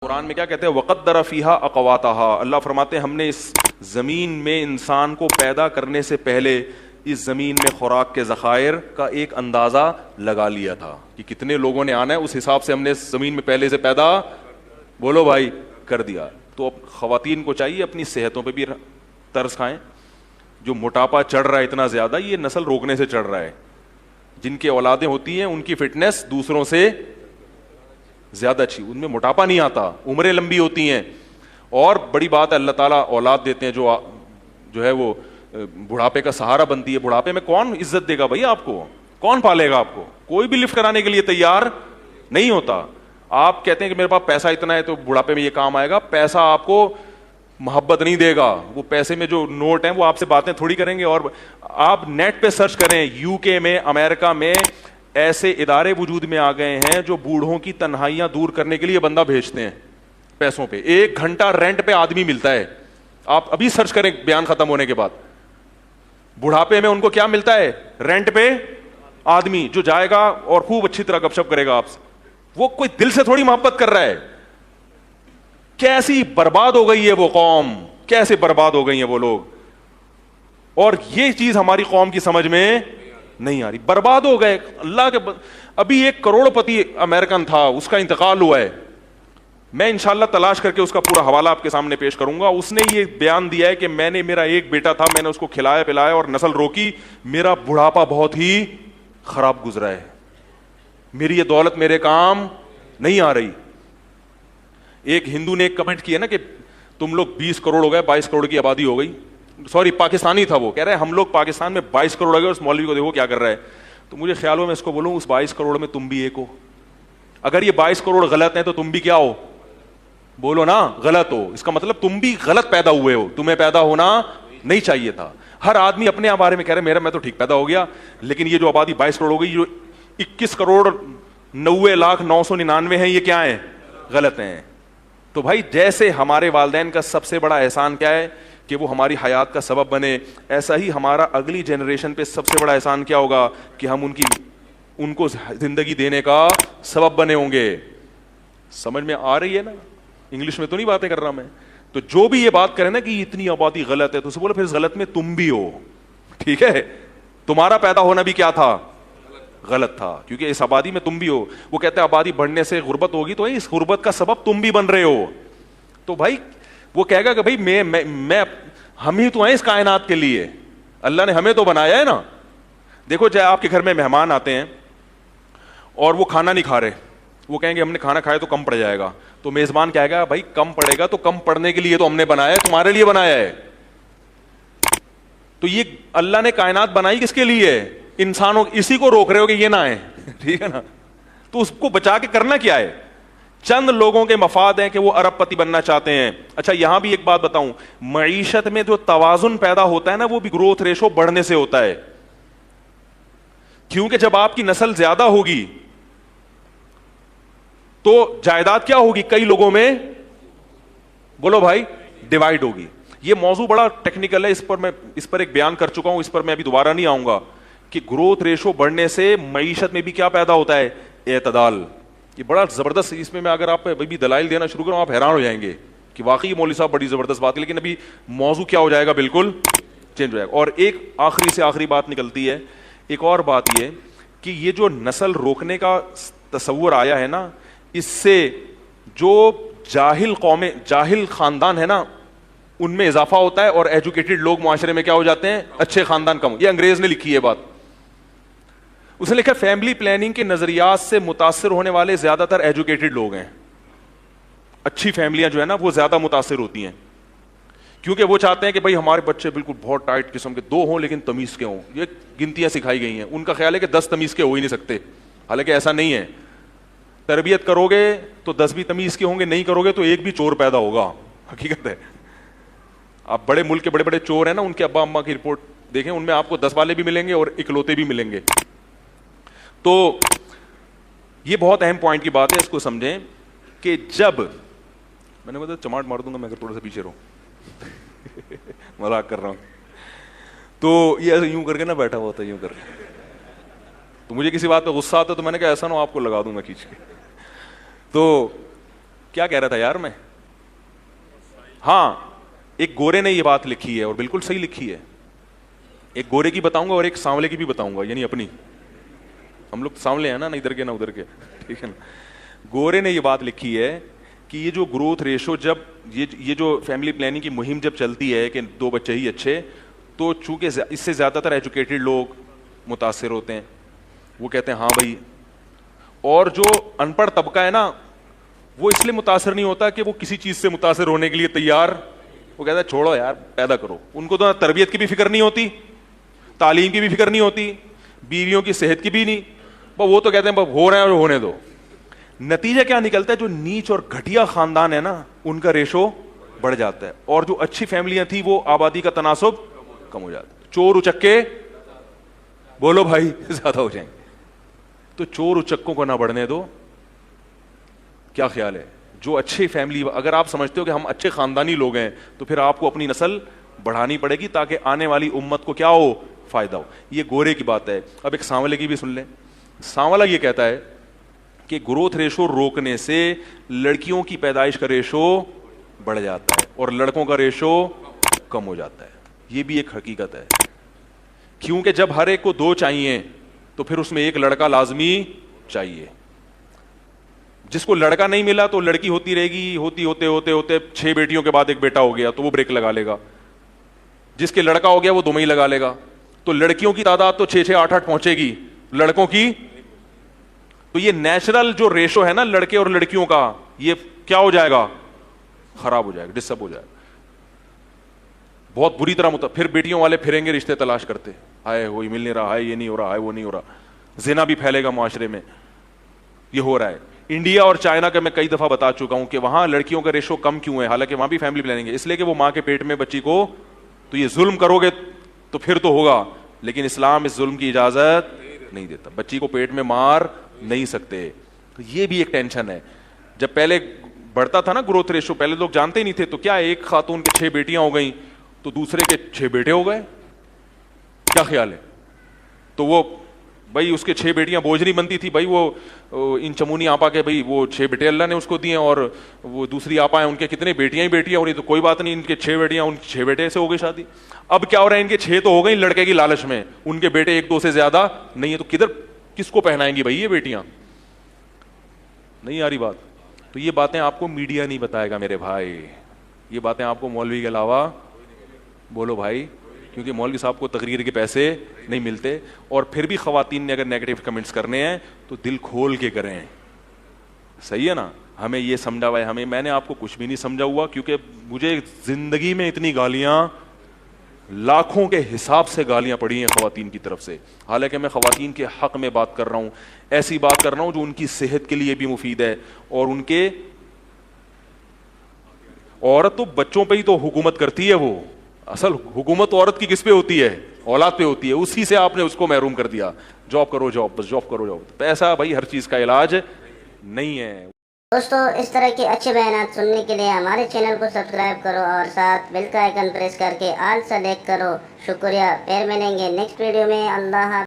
قرآن میں کیا کہتے ہیں؟ وقدر فیہا اقواتہا. اللہ فرماتے ہیں ہم نے اس زمین میں انسان کو پیدا کرنے سے پہلے اس زمین میں خوراک کے ذخائر کا ایک اندازہ لگا لیا تھا کہ کتنے لوگوں نے آنا ہے, اس حساب سے ہم نے اس زمین میں پہلے سے پیدا, بولو بھائی, کر دیا. تو اب خواتین کو چاہیے اپنی صحتوں پہ بھی ترس کھائیں. جو موٹاپا چڑھ رہا ہے اتنا زیادہ, یہ نسل روکنے سے چڑھ رہا ہے. جن کی اولادیں ہوتی ہیں ان کی فٹنس دوسروں سے زیادہ اچھی, ان میں موٹاپا نہیں آتا, عمریں لمبی ہوتی ہیں. اور بڑی بات ہے اللہ تعالیٰ اولاد دیتے ہیں جو ہے وہ بڑھاپے کا سہارا بنتی ہے. بڑھاپے میں کون عزت دے گا بھائی آپ کو؟ کون پالے گا آپ کو؟ کوئی بھی لفٹ کرانے کے لیے تیار نہیں ہوتا. آپ کہتے ہیں کہ میرے پاس پیسہ اتنا ہے تو بڑھاپے میں یہ کام آئے گا. پیسہ آپ کو محبت نہیں دے گا. وہ پیسے میں جو نوٹ ہیں وہ آپ سے باتیں تھوڑی کریں گے. اور آپ نیٹ پہ سرچ کریں, یو کے میں, امریکہ میں ایسے ادارے وجود میں آ گئے ہیں جو بوڑھوں کی تنہائیاں دور کرنے کے لیے بندہ بھیجتے ہیں پیسوں پہ. 1 گھنٹہ رینٹ پہ آدمی ملتا ہے. آپ ابھی سرچ کریں بیان ختم ہونے کے بعد. بڑھاپے میں ان کو کیا ملتا ہے؟ رینٹ پہ آدمی جو جائے گا اور خوب اچھی طرح گپ شپ کرے گا آپ سے. وہ کوئی دل سے تھوڑی محبت کر رہا ہے. کیسی برباد ہو گئی ہے وہ قوم, کیسے برباد ہو گئی ہیں وہ لوگ. اور یہ چیز ہماری قوم کی سمجھ میں نہیں آ رہی. برباد ہو گئے. اللہ کے ابھی 1 کروڑ پتی امریکن تھا, اس کا انتقال ہوا ہے. میں انشاءاللہ تلاش کر کے اس کا پورا حوالہ آپ کے سامنے پیش کروں گا. اس نے یہ بیان دیا ہے کہ میرا ایک بیٹا تھا, میں نے اس کو کھلایا پلایا اور نسل روکی, میرا بڑھاپا بہت ہی خراب گزرا ہے, میری یہ دولت میرے کام نہیں آ رہی. ایک ہندو نے ایک کمنٹ کیا نا کہ تم لوگ 20 کروڑ ہو گئے, 22 کروڑ کی آبادی ہو گئی. سوری پاکستانی تھا وہ, کہہ رہے ہیں ہم لوگ پاکستان میں 22 کروڑ ہو گئے, اس مولوی کو دیکھو کیا کر رہا ہے. تو مجھے خیال ہو میں اس کو بولوں اس 22 کروڑ میں تم بھی ایک ہو. اگر یہ 22 کروڑ غلط ہیں تو تم بھی کیا ہو؟ بولو نا, غلط ہو. اس کا مطلب تم بھی غلط پیدا ہوئے ہو, تمہیں پیدا ہونا نہیں چاہیے تھا. ہر آدمی اپنے بارے میں کہہ رہے میں تو ٹھیک پیدا ہو گیا, لیکن یہ جو آبادی 22 کروڑ ہو گئی, جو 21 کروڑ 90,999 ہیں, یہ کیا ہیں؟ غلط ہیں. تو بھائی جیسے ہمارے والدین کا سب سے بڑا احسان کیا ہے کہ وہ ہماری حیات کا سبب بنے, ایسا ہی ہمارا اگلی جنریشن پہ سب سے بڑا احسان کیا ہوگا کہ ہم ان کو زندگی دینے کا سبب بنے ہوں گے. سمجھ میں آ رہی ہے نا؟ انگلش میں تو نہیں باتیں کر رہا میں. تو جو بھی یہ بات کرے نا کہ اتنی آبادی غلط ہے, تو اسے بولو پھر اس غلط میں تم بھی ہو. ٹھیک ہے, تمہارا پیدا ہونا بھی کیا تھا؟ غلط تھا, کیونکہ اس آبادی میں تم بھی ہو. وہ کہتے ہیں آبادی بڑھنے سے غربت ہوگی, تو اس غربت کا سبب تم بھی بن رہے ہو. تو بھائی وہ کہے گا کہ بھائی میں ہم ہی تو ہیں اس کائنات کے لیے, اللہ نے ہمیں تو بنایا ہے نا. دیکھو چاہے آپ کے گھر میں مہمان آتے ہیں اور وہ کھانا نہیں کھا رہے, وہ کہیں گے ہم نے کھانا کھایا تو کم پڑ جائے گا. تو میزبان کہے گا بھائی کم پڑے گا تو کم پڑنے کے لیے تو ہم نے بنایا ہے, تمہارے لیے بنایا ہے. تو یہ اللہ نے کائنات بنائی کس کے لیے؟ انسانوں. اسی کو روک رہے ہو کہ یہ نہ آئے. ٹھیک ہے نا؟ تو اس کو بچا کے کرنا کیا ہے؟ چند لوگوں کے مفاد ہیں کہ وہ ارب پتی بننا چاہتے ہیں. اچھا یہاں بھی ایک بات بتاؤں, معیشت میں جو توازن پیدا ہوتا ہے نا, وہ بھی گروتھ ریشو بڑھنے سے ہوتا ہے. کیونکہ جب آپ کی نسل زیادہ ہوگی تو جائیداد کیا ہوگی؟ کئی لوگوں میں, بولو بھائی, ڈیوائڈ ہوگی. یہ موضوع بڑا ٹیکنیکل ہے, اس پر ایک بیان کر چکا ہوں, اس پر میں ابھی دوبارہ نہیں آؤں گا کہ گروتھ ریشو بڑھنے سے معیشت میں بھی کیا پیدا ہوتا ہے؟ اعتدال. یہ بڑا زبردست, اس میں اگر آپ بھی دلائل دینا شروع کروں آپ حیران ہو جائیں گے کہ واقعی مولوی صاحب بڑی زبردست بات ہے. لیکن ابھی موضوع کیا ہو جائے گا, بالکل چینج ہو جائے گا. اور ایک آخری سے آخری بات نکلتی ہے, ایک اور بات یہ کہ یہ جو نسل روکنے کا تصور آیا ہے نا, اس سے جو جاہل خاندان ہے نا ان میں اضافہ ہوتا ہے, اور ایجوکیٹڈ لوگ معاشرے میں کیا ہو جاتے ہیں؟ اچھے خاندان کم. یہ انگریز نے لکھی ہے بات. اس نے لکھا فیملی پلاننگ کے نظریات سے متاثر ہونے والے زیادہ تر ایجوکیٹڈ لوگ ہیں. اچھی فیملیاں جو ہے نا وہ زیادہ متاثر ہوتی ہیں, کیونکہ وہ چاہتے ہیں کہ بھائی ہمارے بچے بالکل بہت ٹائٹ قسم کے 2 ہوں لیکن تمیز کے ہوں. یہ گنتیاں سکھائی گئی ہیں. ان کا خیال ہے کہ 10 تمیز کے ہو ہی نہیں سکتے, حالانکہ ایسا نہیں ہے. تربیت کرو گے تو 10 بھی تمیز کے ہوں گے, نہیں کرو گے تو ایک بھی چور پیدا ہوگا. حقیقت ہے. آپ بڑے ملک کے بڑے بڑے چور ہیں نا, ان کے ابا اماں کی رپورٹ دیکھیں, ان میں آپ کو 10 والے بھی ملیں گے اور اکلوتے بھی ملیں گے. تو یہ بہت اہم پوائنٹ کی بات ہے, اس کو سمجھیں کہ جب میں نے بتا چماٹ مار دوں گا میں اگر تھوڑا سا پیچھے رہوں, مذاق کر رہا ہوں. تو یہ ایسے یوں کر کے نا بیٹھا ہوا تھا, یوں کر کے, تو مجھے کسی بات پہ غصہ آتا تو میں نے کہا ایسا نہ آپ کو لگا دوں گا کھینچ کے. تو کیا کہہ رہا تھا یار میں؟ ہاں ایک گورے نے یہ بات لکھی ہے اور بالکل صحیح لکھی ہے. ایک گورے کی بتاؤں گا اور ایک سانولے کی بھی بتاؤں گا, یعنی اپنی, ہم لوگ سانولے ہیں نا ادھر کے نہ ادھر کے, ٹھیک ہے نا. گورے نے یہ بات لکھی ہے کہ یہ جو گروتھ ریشو, جب یہ جو فیملی پلاننگ کی مہم جب چلتی ہے کہ 2 بچے ہی اچھے, تو چونکہ اس سے زیادہ تر ایجوکیٹڈ لوگ متاثر ہوتے ہیں. وہ کہتے ہیں ہاں بھائی, اور جو ان پڑھ طبقہ ہے نا وہ اس لیے متاثر نہیں ہوتا کہ وہ کسی چیز سے متاثر ہونے کے لیے تیار, وہ کہتا ہے چھوڑو یار پیدا کرو. ان کو تو تربیت کی بھی فکر نہیں ہوتی, تعلیم کی بھی فکر نہیں ہوتی, بیویوں کی صحت کی بھی نہیں, وہ تو کہتے ہیں ہو رہے ہیں اور ہونے دو. نتیجہ کیا نکلتا ہے, جو نیچ اور گھٹیا خاندان ہے نا ان کا ریشو بڑھ جاتا ہے, اور جو اچھی فیملیاں تھیں وہ آبادی کا تناسب کم ہو جاتا ہے. چور اچکے بولو بھائی زیادہ ہو جائیں گے, تو چور اچکوں کو نہ بڑھنے دو. کیا خیال ہے؟ جو اچھی فیملی, اگر آپ سمجھتے ہو کہ ہم اچھے خاندانی لوگ ہیں تو پھر آپ کو اپنی نسل بڑھانی پڑے گی تاکہ آنے والی امت کو کیا ہو, فائدہ ہو. یہ گورے کی بات ہے. اب ایک سانولے کی بھی سن لیں. سانولا یہ کہتا ہے کہ گروتھ ریشو روکنے سے لڑکیوں کی پیدائش کا ریشو بڑھ جاتا ہے اور لڑکوں کا ریشو کم ہو جاتا ہے. یہ بھی ایک حقیقت ہے, کیونکہ جب ہر ایک کو 2 چاہیے تو پھر اس میں ایک لڑکا لازمی چاہیے. جس کو لڑکا نہیں ملا تو لڑکی ہوتی رہے گی, ہوتے ہوتے 6 بیٹیوں کے بعد ایک بیٹا ہو گیا تو وہ بریک لگا لے گا. جس کے لڑکا ہو گیا وہ 2 میں ہی لگا لے گا. تو لڑکیوں کی تعداد تو 6 6 8 8 پہنچے گی, لڑکوں کی, تو یہ نیچرل جو ریشو ہے نا لڑکے اور لڑکیوں کا, یہ کیا ہو جائے گا, خراب ہو جائے گا, ڈسٹرب ہو جائے گا بہت بری طرح. پھر بیٹیوں والے پھریں گے رشتے تلاش کرتے, ہائے وہی مل نہیں رہا, ہائے یہ نہیں ہو رہا, ہائے وہ نہیں ہو رہا. زنا بھی پھیلے گا معاشرے میں. یہ ہو رہا ہے. انڈیا اور چائنا کا میں کئی دفعہ بتا چکا ہوں کہ وہاں لڑکیوں کا ریشو کم کیوں ہے, حالانکہ وہاں بھی فیملی پلاننگ ہے, اس لیے کہ وہ ماں کے پیٹ میں بچی کو, تو یہ ظلم کرو گے تو پھر تو ہوگا, لیکن اسلام اس ظلم کی اجازت نہیں دیتا. بچی کو پیٹ میں مار نہیں سکتے. تو یہ بھی ایک ٹینشن ہے. جب پہلے بڑھتا تھا نا گروتھ ریشو, پہلے لوگ جانتے ہی نہیں تھے, تو کیا ایک خاتون کے 6 بیٹیاں ہو گئیں تو دوسرے کے 6 بیٹے ہو گئے. کیا خیال ہے؟ تو وہ بھائی اس کے 6 بیٹیاں بوجھ نہیں بنتی تھی بھائی, وہ ان چمونی آپا کے بھائی وہ 6 بیٹے اللہ نے اس کو دیے, اور وہ دوسری آپا ہیں ان کے کتنے بیٹیاں ہی بیٹیاں ہو رہی, تو کوئی بات نہیں, ان کے 6 بیٹیاں, ان 6 بیٹے سے ہو گئی شادی. اب کیا ہو رہا ہے, ان کے 6 تو ہو گئی لڑکے کی لالچ میں, ان کے بیٹے 1 2 سے زیادہ نہیں ہے, تو کس کو پہنائیں گی بھائی یہ بیٹیاں؟ نہیں آ رہی بات. تو یہ باتیں آپ کو میڈیا نہیں بتائے گا میرے بھائی, یہ باتیں آپ کو مولوی کے علاوہ, بولو بھائی, کیونکہ مولوی صاحب کو تقریر کے پیسے نہیں ملتے. اور پھر بھی خواتین نے اگر نیگیٹو کمنٹس کرنے ہیں تو دل کھول کے کریں, صحیح ہے نا. ہمیں یہ سمجھا ہوا ہے, میں نے آپ کو کچھ بھی نہیں سمجھا ہوا, کیونکہ مجھے زندگی میں اتنی گالیاں, لاکھوں کے حساب سے گالیاں پڑی ہیں خواتین کی طرف سے. حالانکہ میں خواتین کے حق میں بات کر رہا ہوں, ایسی بات کر رہا ہوں جو ان کی صحت کے لیے بھی مفید ہے, اور ان کے, عورت تو بچوں پہ ہی تو حکومت کرتی ہے, وہ اصل حکومت عورت کی کس پہ ہوتی ہے, اولاد پہ ہوتی ہے. اسی سے آپ نے اس کو محروم کر دیا, جاب کرو جاب, بس جاب کرو جاب. پیسہ بھائی ہر چیز کا علاج نہیں ہے. دوستو اس طرح کے اچھے بیانات سننے کے لیے ہمارے چینل کو سبسکرائب کرو اور ساتھ بیل کا آئیکن پریس کر کے آل سلیکٹ کرو. شکریہ. پھر ملیں گے نیکسٹ ویڈیو میں. اللہ حافظ.